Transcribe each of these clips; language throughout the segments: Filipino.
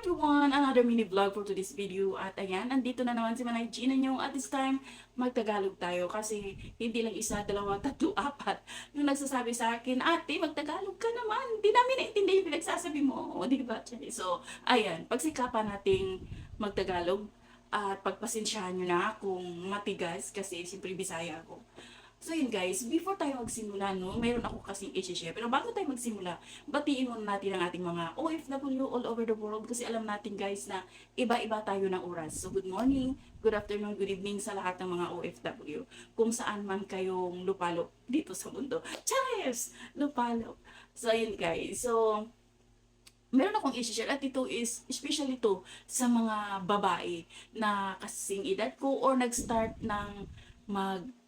everyone! Another mini vlog for today's video. At ayan, andito na naman si Manay Gina nyo. At this time, magtagalog tayo. Kasi hindi lang isa, dalawa, tatlo, apat. Yung nagsasabi sa akin, ate, magtagalog ka naman. Hindi namin naintindihan yung pinagsasabi mo. O, di ba? So, ayan, pagsikapan nating magtagalog. At pagpasensyahan nyo na kung matigas kasi siyempre Bisaya ako. So yun guys, before tayo magsimula, no, meron ako kasing i-share. Pero bago tayo magsimula, batiin muna natin ang ating mga OFW all over the world kasi alam natin guys na iba-iba tayo ng oras. So good morning, good afternoon, good evening sa lahat ng mga OFW. Kung saan man kayong lupalo dito sa mundo. Cheers! Lupalo. So yun guys, so meron akong i-share at ito is especially to sa mga babae na kasing edad ko or nag-start ng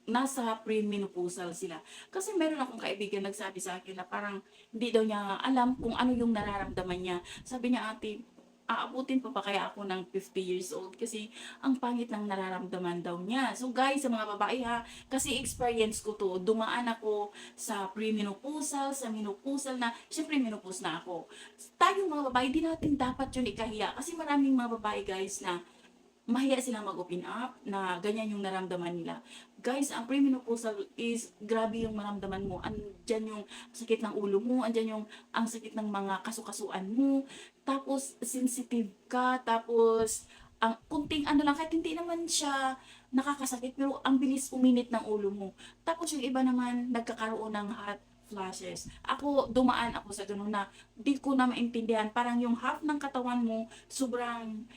nasa premenopausal sila. Kasi meron akong kaibigan nagsabi sa akin na parang hindi daw niya alam kung ano yung nararamdaman niya. Sabi niya, ate, aabutin pa ba kaya ako ng 50 years old? Kasi ang pangit ng nararamdaman daw niya. So guys, sa mga babae ha, kasi experience ko to, dumaan ako sa premenopausal, sa menopausal na, syempre menopause na ako. Tayong mga babae, di natin dapat yun ikahiya. Kasi maraming mga babae guys na mahiya silang mag-open up na ganyan yung naramdaman nila. Guys, ang premenopausal is grabe yung maramdaman mo. Andyan yung sakit ng ulo mo, andyan yung ang sakit ng mga kasukasuan mo, tapos sensitive ka, tapos ang kunting ano lang, kahit hindi naman siya nakakasakit, pero ang bilis uminit ng ulo mo. Tapos yung iba naman, nagkakaroon ng hot flashes. Ako, dumaan ako sa ganun na di ko na maintindihan. Parang yung half ng katawan mo, sobrang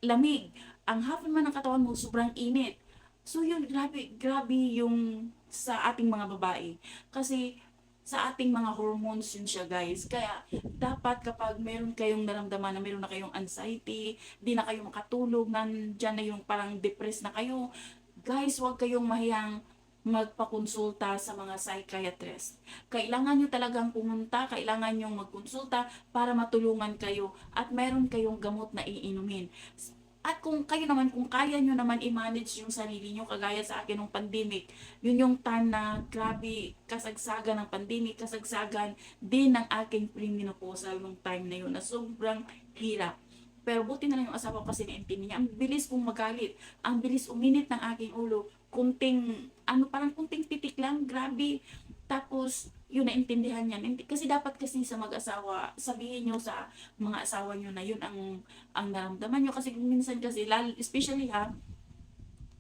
lamig. Ang half naman ng katawan mo, sobrang init. So yun, grabe yung sa ating mga babae. Kasi sa ating mga hormones yun siya guys. Kaya dapat kapag meron kayong naramdaman na meron na kayong anxiety, di na kayo makatulog, nandyan na yung parang depressed na kayo, guys, huwag kayong mahiyang magpakonsulta sa mga psychiatrist. Kailangan nyo talagang pumunta, kailangan nyo magkonsulta para matulungan kayo at meron kayong gamot na iinumin. At kung kayo naman, kung kaya nyo naman i-manage yung sarili nyo, kagaya sa akin ng pandemic, yun yung time na grabe kasagsagan ng pandemic, kasagsagan din ng aking premenopausal nung time na yun, na sobrang hirap. Pero buti na lang yung asawa ko kasi naintindihan niya. Ang bilis kong magalit, ang bilis uminit ng aking ulo, kunting, parang kunting titik lang, grabe. Tapos, yun naintindihan niya. Kasi dapat kasi sa mag-asawa, sabihin nyo sa mga asawa nyo na yun ang naramdaman nyo. Kasi minsan kasi, especially ha,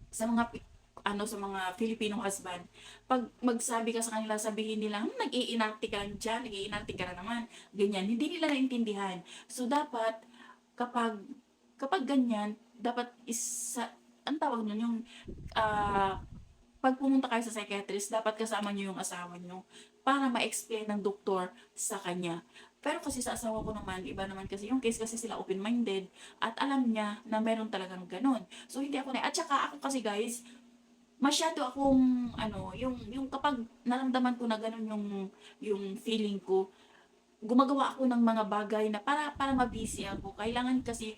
sa mga sa mga Filipino husband, pag magsabi ka sa kanila, sabihin nila, nag-iinanti ka lang dyan, nag-iinanti ka na naman, ganyan. Hindi nila naintindihan. So, dapat, kapag ganyan, dapat ang tawag nun, yung, pag pumunta kayo sa psychiatrist, dapat kasama nyo yung asawa nyo para ma-explain ng doktor sa kanya. Pero kasi sa asawa ko naman, iba naman kasi yung case kasi sila open-minded at alam niya na meron talagang ganun. So, hindi ako at saka ako kasi guys, masyado akong, yung kapag naramdaman ko na ganun yung feeling ko, gumagawa ako ng mga bagay na para mabisi ako. Kailangan kasi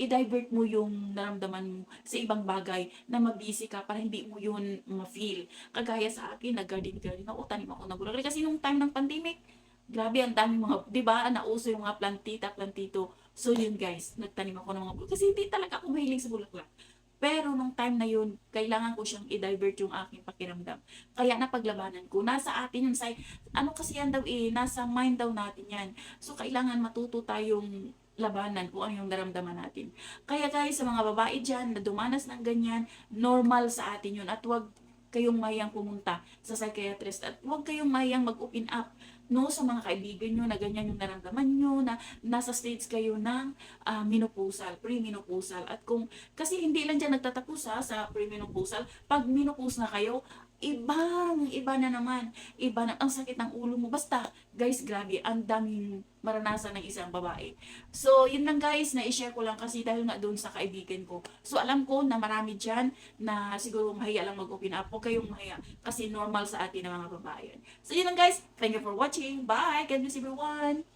i-divert mo yung naramdaman mo sa ibang bagay na mabisi ka para hindi mo yun ma-feel. Kagaya sa akin, nag-garden ako, tanim ako ng gulay. Kasi nung time ng pandemic, grabe ang dami mga, di ba, nauso yung mga plantito. So yun guys, nagtanim ako ng mga bulaklak. Kasi hindi talaga ako mahilig sa bulaklak. Pero nung time na yun, kailangan ko siyang i-divert yung aking pakiramdam. Kaya napaglabanan ko. Nasa atin yun, kasi yan daw nasa mind daw natin yan. So kailangan matuto tayong labanan kung ano yung naramdaman natin. Kaya guys, sa mga babae dyan na dumanas ng ganyan, normal sa atin yun. At huwag kayong mahiyang pumunta sa psychiatrist at huwag kayong mahiyang mag-open up sa mga kaibigan nyo na ganyan yung naramdaman nyo, na nasa stage kayo ng menopausal, premenopausal. At kasi hindi lang dyan nagtatapos sa premenopausal, pag menopause na kayo, iba na naman. Iba na, ang sakit ng ulo mo. Basta, guys, grabe, ang daming maranasan ng isang babae. So, yun lang guys, na-share ko lang kasi dahil nga doon sa kaibigan ko. So, alam ko na marami dyan na siguro mahiya lang mag-open up. Huwag kayong mahiya kasi normal sa atin ng mga babae. So, yun lang guys. Thank you for watching. Bye! God bless everyone!